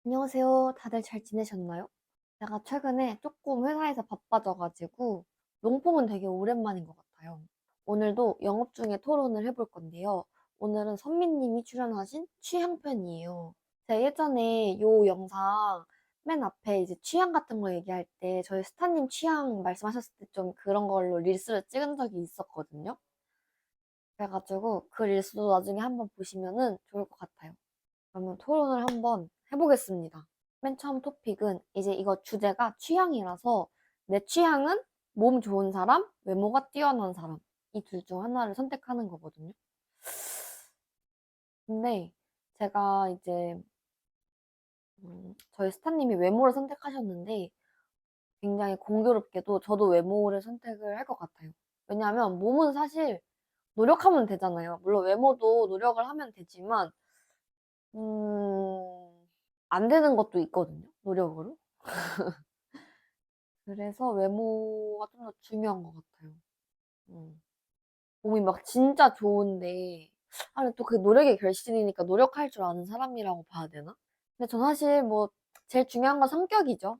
안녕하세요. 다들 잘 지내셨나요? 제가 최근에 조금 회사에서 바빠져가지고 롱폼은 되게 오랜만인 것 같아요. 오늘도 영업 중에 토론을 해볼 건데요. 오늘은 선미님이 출연하신 취향편이에요. 제가 예전에 요 영상 맨 앞에 이제 취향 같은 거 얘기할 때 저희 스타님 취향 말씀하셨을 때 좀 그런 걸로 릴스를 찍은 적이 있었거든요. 그래가지고 그 릴스도 나중에 한번 보시면은 좋을 것 같아요. 그러면 토론을 한번 해보겠습니다. 맨 처음 토픽은 이제 이거 주제가 취향이라서 내 취향은 몸 좋은 사람, 외모가 뛰어난 사람. 이 둘 중 하나를 선택하는 거거든요. 근데 제가 이제 저희 스타님이 외모를 선택하셨는데 굉장히 공교롭게도 저도 외모를 선택을 할 것 같아요. 왜냐하면 몸은 사실 노력하면 되잖아요. 물론 외모도 노력을 하면 되지만 안 되는 것도 있거든요. 노력으로. 그래서 외모가 좀 더 중요한 것 같아요. 음. 몸이 막 진짜 좋은데, 아, 근데 또 그게 노력의 결실이니까 노력할 줄 아는 사람이라고 봐야 되나? 근데 전 사실 뭐, 제일 중요한 건 성격이죠.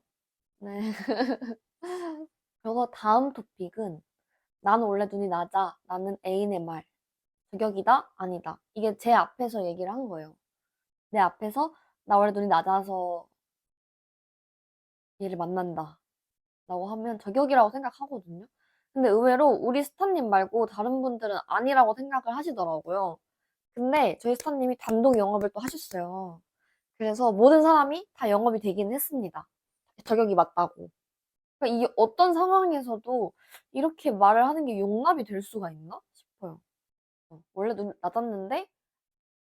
네. 그래서 다음 토픽은, 나는 원래 눈이 낮아. 나는 애인의 말. 저격이다? 아니다. 이게 제 앞에서 얘기를 한 거예요. 내 앞에서, 나 원래 눈이 낮아서 얘를 만난다. 라고 하면 저격이라고 생각하거든요. 근데 의외로 우리 스타님 말고 다른 분들은 아니라고 생각을 하시더라고요. 근데 저희 스타님이 단독 영업을 또 하셨어요. 그래서 모든 사람이 다 영업이 되긴 했습니다. 저격이 맞다고. 그러니까 이 어떤 상황에서도 이렇게 말을 하는 게 용납이 될 수가 있나 싶어요. 원래 눈 낮았는데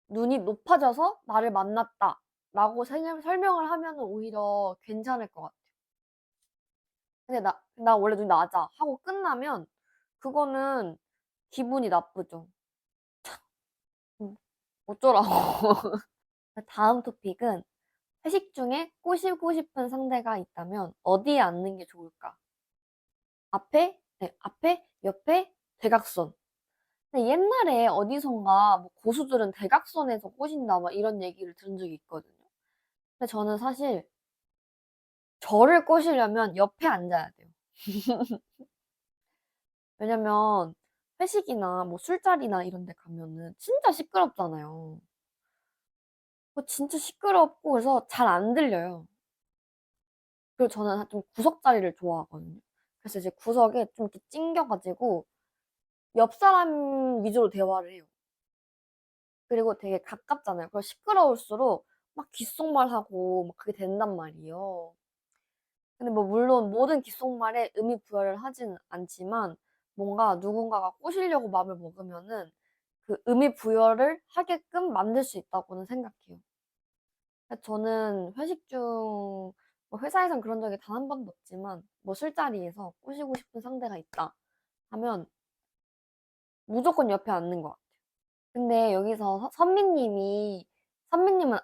눈이 높아져서 나를 만났다. 라고 설명을 하면 오히려 괜찮을 것 같아요. 근데 나 원래 눈이 낮아. 하고 끝나면 그거는 기분이 나쁘죠. 음, 어쩌라고. 다음 토픽은 회식 중에 꼬시고 싶은 상대가 있다면 어디에 앉는 게 좋을까? 앞에? 네, 앞에? 옆에? 대각선. 근데 옛날에 어디선가 뭐 고수들은 대각선에서 꼬신다 막 이런 얘기를 들은 적이 있거든요. 근데 저는 사실 저를 꼬시려면 옆에 앉아야 돼요. 왜냐면 회식이나 뭐 술자리나 이런 데 가면은 진짜 시끄럽잖아요. 진짜 시끄럽고 그래서 잘 안 들려요. 그리고 저는 좀 구석 자리를 좋아하거든요. 그래서 이제 구석에 좀 이렇게 찡겨가지고 옆 사람 위주로 대화를 해요. 그리고 되게 가깝잖아요. 그래서 시끄러울수록 막 귓속말하고 막 그게 된단 말이에요. 근데 뭐 물론 모든 귓속말에 의미 부여를 하진 않지만 뭔가 누군가가 꼬시려고 마음을 먹으면은 그 의미 부여를 하게끔 만들 수 있다고는 생각해요. 저는 회식 중, 뭐 회사에선 그런 적이 단 한 번도 없지만, 뭐 술자리에서 꼬시고 싶은 상대가 있다 하면 무조건 옆에 앉는 것 같아요. 근데 여기서 선미님은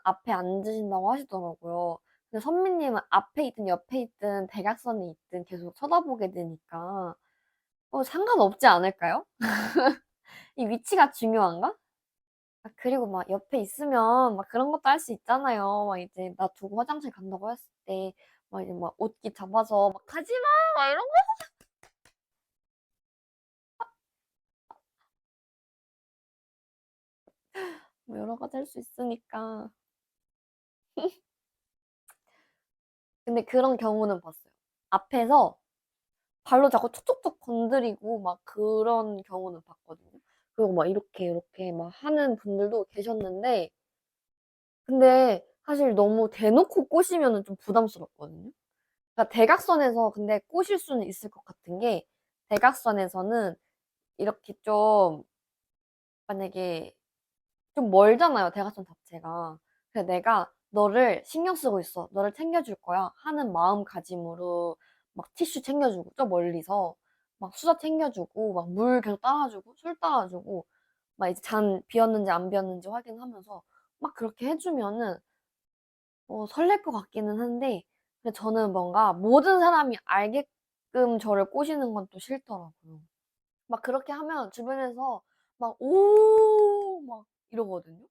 앞에 앉으신다고 하시더라고요. 근데 선미님은 앞에 있든 옆에 있든 대각선에 있든 계속 쳐다보게 되니까, 상관없지 않을까요? 이 위치가 중요한가? 아, 그리고 막 옆에 있으면 막 그런 것도 할 수 있잖아요. 막 이제 나 두고 화장실 간다고 했을 때, 막 이제 막 옷깃 잡아서 막 가지 마! 막 이런 거 뭐 여러 가지 할 수 있으니까. 근데 그런 경우는 봤어요. 앞에서 발로 자꾸 툭툭툭 건드리고 막 그런 경우는 봤거든요. 그리고 막 이렇게 막 하는 분들도 계셨는데, 근데 사실 너무 대놓고 꼬시면은 좀 부담스럽거든요. 그러니까 대각선에서 근데 꼬실 수는 있을 것 같은 게, 대각선에서는 이렇게 좀 만약에 좀 멀잖아요, 대각선 자체가. 그래서 내가 너를 신경 쓰고 있어. 너를 챙겨줄 거야. 하는 마음가짐으로 막 티슈 챙겨주고, 저 멀리서 막 수저 챙겨주고, 막 물 계속 따라주고, 술 따라주고, 막 이제 잔 비었는지 안 비었는지 확인하면서 막 그렇게 해주면은 설렐 것 같기는 한데, 근데 저는 뭔가 모든 사람이 알게끔 저를 꼬시는 건 또 싫더라고요. 막 그렇게 하면 주변에서 막, 오! 막 이러거든요.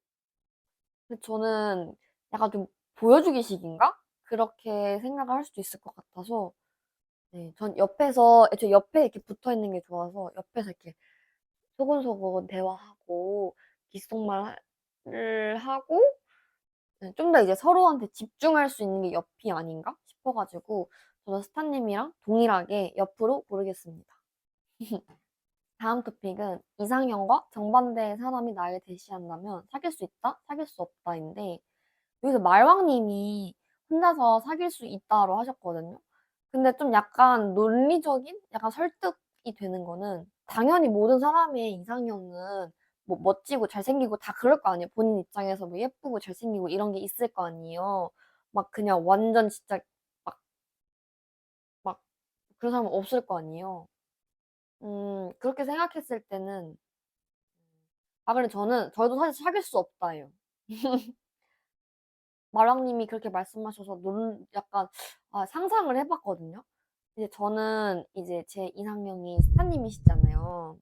근데 저는 약간 좀 보여주기식인가? 그렇게 생각을 할 수도 있을 것 같아서 네, 전 옆에서 애초에 옆에 이렇게 붙어 있는 게 좋아서 옆에서 이렇게 소곤소곤 대화하고 귓속말을 하고 네, 좀 더 이제 서로한테 집중할 수 있는 게 옆이 아닌가 싶어가지고 저도 스타님이랑 동일하게 옆으로 고르겠습니다. 다음 토픽은 이상형과 정반대의 사람이 나를 대시한다면 사귈 수 있다? 사귈 수 없다인데 여기서 말왕님이 혼자서 사귈 수 있다로 하셨거든요. 근데 좀 약간 논리적인 약간 설득이 되는 거는 당연히 모든 사람의 이상형은 뭐 멋지고 잘생기고 다 그럴 거 아니에요. 본인 입장에서 뭐 예쁘고 잘생기고 이런 게 있을 거 아니에요. 막 그냥 완전 진짜 막, 막 그런 사람은 없을 거 아니에요. 그렇게 생각했을 때는 근데 저도 사실 사귈 수 없다예요. 마랑님이 그렇게 말씀하셔서 약간 상상을 해봤거든요. 이제 저는 이제 제 이상형이 스타님이시잖아요.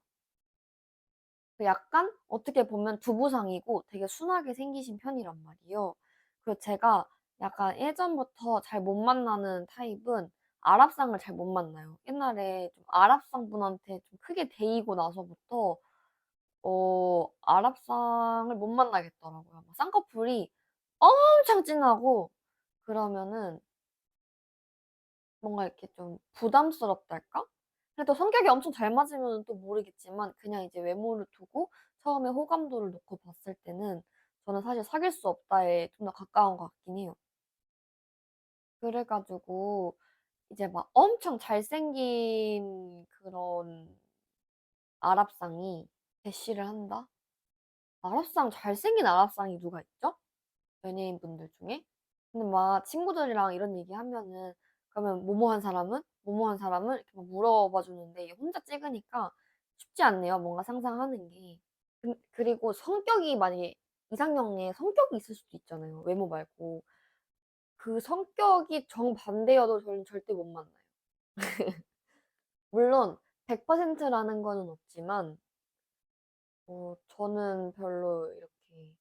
그 약간 어떻게 보면 두부상이고 되게 순하게 생기신 편이란 말이에요. 그리고 제가 약간 예전부터 잘 못 만나는 타입은 아랍상을 잘 못 만나요. 옛날에 좀 아랍상 분한테 좀 크게 데이고 나서부터 아랍상을 못 만나겠더라고요. 막 쌍꺼풀이 엄청 진하고 그러면은 뭔가 이렇게 좀 부담스럽달까? 그래도 성격이 엄청 잘 맞으면 또 모르겠지만 그냥 이제 외모를 두고 처음에 호감도를 놓고 봤을 때는 저는 사실 사귈 수 없다에 좀 더 가까운 것 같긴 해요. 그래가지고 이제 막 엄청 잘생긴 그런 아랍상이 대시를 한다? 잘생긴 아랍상이 누가 있죠? 연예인분들 중에? 근데 막 친구들이랑 이런 얘기 하면은 그러면 뭐뭐한 사람은? 뭐뭐한 사람은? 이렇게 막 물어봐 주는데 혼자 찍으니까 쉽지 않네요. 뭔가 상상하는 게. 그리고 성격이 만약에 이상형에 성격이 있을 수도 있잖아요. 외모 말고. 그 성격이 정반대여도 저는 절대 못 만나요. 물론 100%라는 거는 없지만 저는 별로 이렇게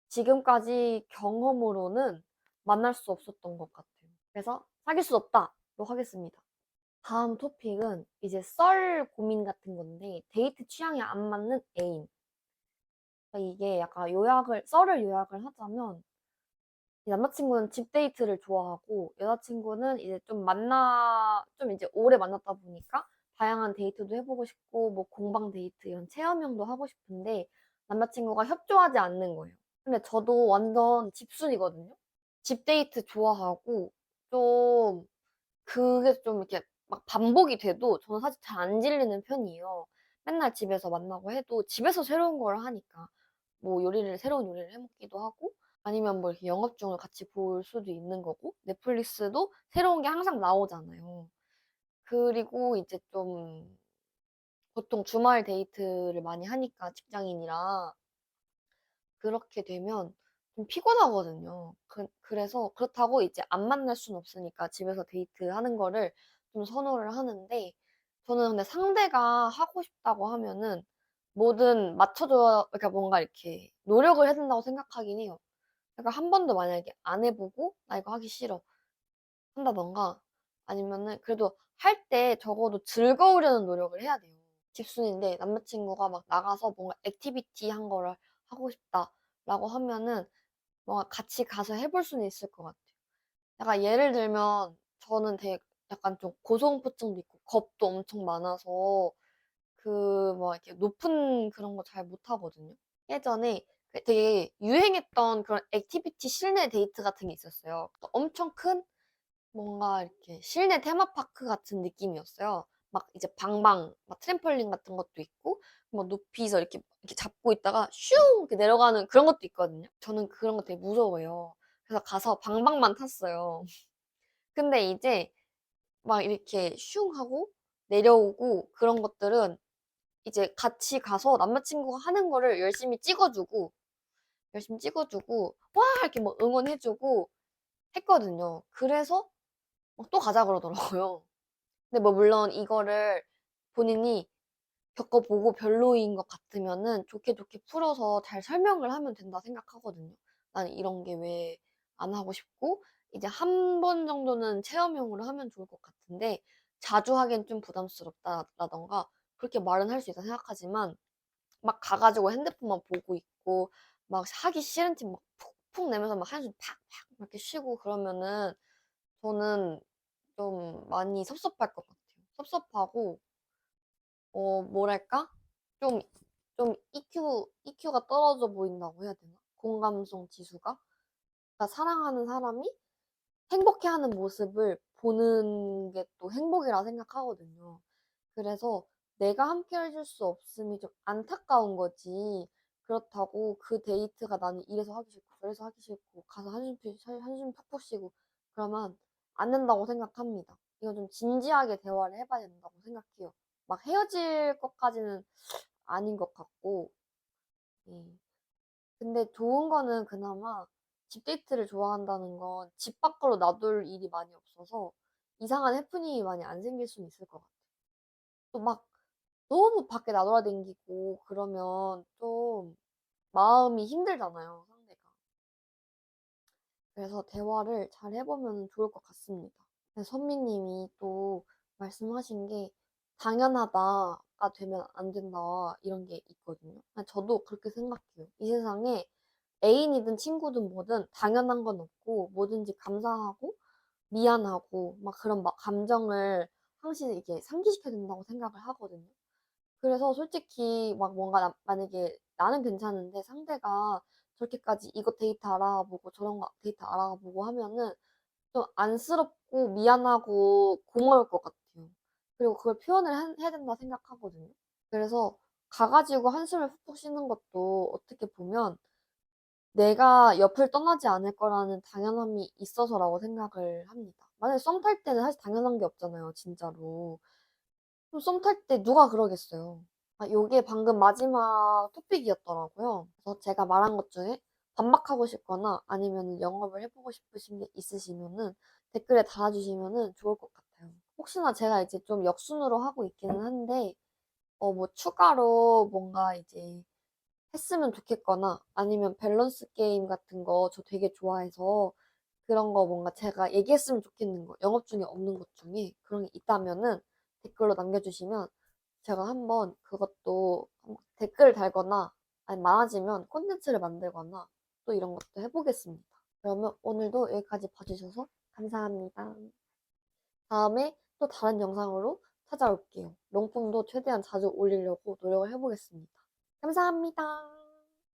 지금까지 경험으로는 만날 수 없었던 것 같아요. 그래서 사귈 수 없다로 하겠습니다. 다음 토픽은 이제 썰 고민 같은 건데 데이트 취향이 안 맞는 애인. 그러니까 이게 약간 썰을 요약을 하자면 이 남자친구는 집 데이트를 좋아하고 여자친구는 이제 좀 이제 오래 만났다 보니까 다양한 데이트도 해보고 싶고 뭐 공방 데이트 이런 체험형도 하고 싶은데 남자친구가 협조하지 않는 거예요. 근데 저도 완전 집순이거든요. 집 데이트 좋아하고 좀 그게 좀 이렇게 막 반복이 돼도 저는 사실 잘 안 질리는 편이에요. 맨날 집에서 만나고 해도 집에서 새로운 걸 하니까 뭐 새로운 요리를 해 먹기도 하고 아니면 뭐 이렇게 영업 중을 같이 볼 수도 있는 거고 넷플릭스도 새로운 게 항상 나오잖아요. 그리고 이제 좀 보통 주말 데이트를 많이 하니까 직장인이라 그렇게 되면 좀 피곤하거든요. 그래서 그렇다고 이제 안 만날 수는 없으니까 집에서 데이트하는 거를 좀 선호를 하는데 저는 근데 상대가 하고 싶다고 하면은 뭐든 맞춰줘, 그러니까 뭔가 이렇게 노력을 해야 된다고 생각하긴 해요. 그러니까 한 번도 만약에 안 해보고 나 이거 하기 싫어 한다던가 아니면은 그래도 할 때 적어도 즐거우려는 노력을 해야 돼요. 집순인데 남자친구가 막 나가서 뭔가 액티비티 한 거를 하고 싶다라고 하면은 뭔가 같이 가서 해볼 수는 있을 것 같아요. 약간 예를 들면 저는 되게 약간 좀 고소공포증도 있고 겁도 엄청 많아서 그 뭐 이렇게 높은 그런 거 잘 못하거든요. 예전에 되게 유행했던 그런 액티비티 실내 데이트 같은 게 있었어요. 엄청 큰 뭔가 이렇게 실내 테마파크 같은 느낌이었어요. 막 이제 막 트램펄린 같은 것도 있고, 뭐 높이서 이렇게 잡고 있다가 슝! 이렇게 내려가는 그런 것도 있거든요. 저는 그런 거 되게 무서워요. 그래서 가서 방방만 탔어요. 근데 이제 막 이렇게 슝 하고 내려오고 그런 것들은 이제 같이 가서 남자친구가 하는 거를 열심히 찍어주고, 와! 이렇게 뭐 응원해주고 했거든요. 그래서 또 가자 그러더라고요. 근데 뭐 물론 이거를 본인이 겪어보고 별로인 것 같으면은 좋게 좋게 풀어서 잘 설명을 하면 된다 생각하거든요. 난 이런 게 왜 안 하고 싶고 이제 한 번 정도는 체험용으로 하면 좋을 것 같은데 자주 하기엔 좀 부담스럽다라던가 그렇게 말은 할 수 있다 생각하지만 막 가 가지고 핸드폰만 보고 있고 막 하기 싫은 티 막 푹푹 내면서 막 한숨 팍팍 이렇게 쉬고 그러면은 저는 좀 많이 섭섭할 것 같아요. 섭섭하고 뭐랄까? 좀 EQ가 떨어져 보인다고 해야 되나? 공감성 지수가? 그러니까 사랑하는 사람이 행복해하는 모습을 보는 게 또 행복이라 생각하거든요. 그래서 내가 함께 해줄 수 없음이 좀 안타까운 거지. 그렇다고 그 데이트가 나는 이래서 하기 싫고 저래서 하기 싫고 가서 한숨 푹푹 쉬고 그러면 안 된다고 생각합니다. 이건 좀 진지하게 대화를 해봐야 된다고 생각해요. 막 헤어질 것까지는 아닌 것 같고. 예. 근데 좋은 거는 그나마 집 데이트를 좋아한다는 건 집 밖으로 나돌 일이 많이 없어서 이상한 해프닝이 많이 안 생길 수는 있을 것 같아요. 또 막 너무 밖에 나돌아다니고 그러면 좀 마음이 힘들잖아요, 상대가. 그래서 대화를 잘 해보면 좋을 것 같습니다. 근데 선미님이 또 말씀하신 게 당연하다가 되면 안 된다 이런 게 있거든요. 저도 그렇게 생각해요. 이 세상에 애인이든 친구든 뭐든 당연한 건 없고 뭐든지 감사하고 미안하고 막 그런 막 감정을 항상 이게 상기시켜야 된다고 생각을 하거든요. 그래서 솔직히 막 뭔가 만약에 나는 괜찮은데 상대가 저렇게까지 이거 데이트 알아보고 저런 거 데이트 알아보고 하면은 좀 안쓰럽고 미안하고 고마울 것 같아요. 그리고 그걸 표현을 해야 된다 생각하거든요. 그래서 가가지고 한숨을 푹푹 쉬는 것도 어떻게 보면 내가 옆을 떠나지 않을 거라는 당연함이 있어서라고 생각을 합니다. 만약에 썸 탈 때는 사실 당연한 게 없잖아요, 진짜로. 그럼 썸 탈 때 누가 그러겠어요. 요게 방금 마지막 토픽이었더라고요. 그래서 제가 말한 것 중에 반박하고 싶거나 아니면 영업을 해보고 싶으신 게 있으시면은 댓글에 달아주시면은 좋을 것 같아요. 혹시나 제가 이제 좀 역순으로 하고 있기는 한데, 뭐 추가로 뭔가 이제 했으면 좋겠거나 아니면 밸런스 게임 같은 거 저 되게 좋아해서 그런 거 뭔가 제가 얘기했으면 좋겠는 거, 영업 중에 없는 것 중에 그런 게 있다면은 댓글로 남겨주시면 제가 한번 그것도 댓글 달거나 아니 많아지면 콘텐츠를 만들거나 또 이런 것도 해보겠습니다. 그러면 오늘도 여기까지 봐주셔서 감사합니다. 다음에 또 다른 영상으로 찾아올게요. 롱폼도 최대한 자주 올리려고 노력을 해보겠습니다. 감사합니다.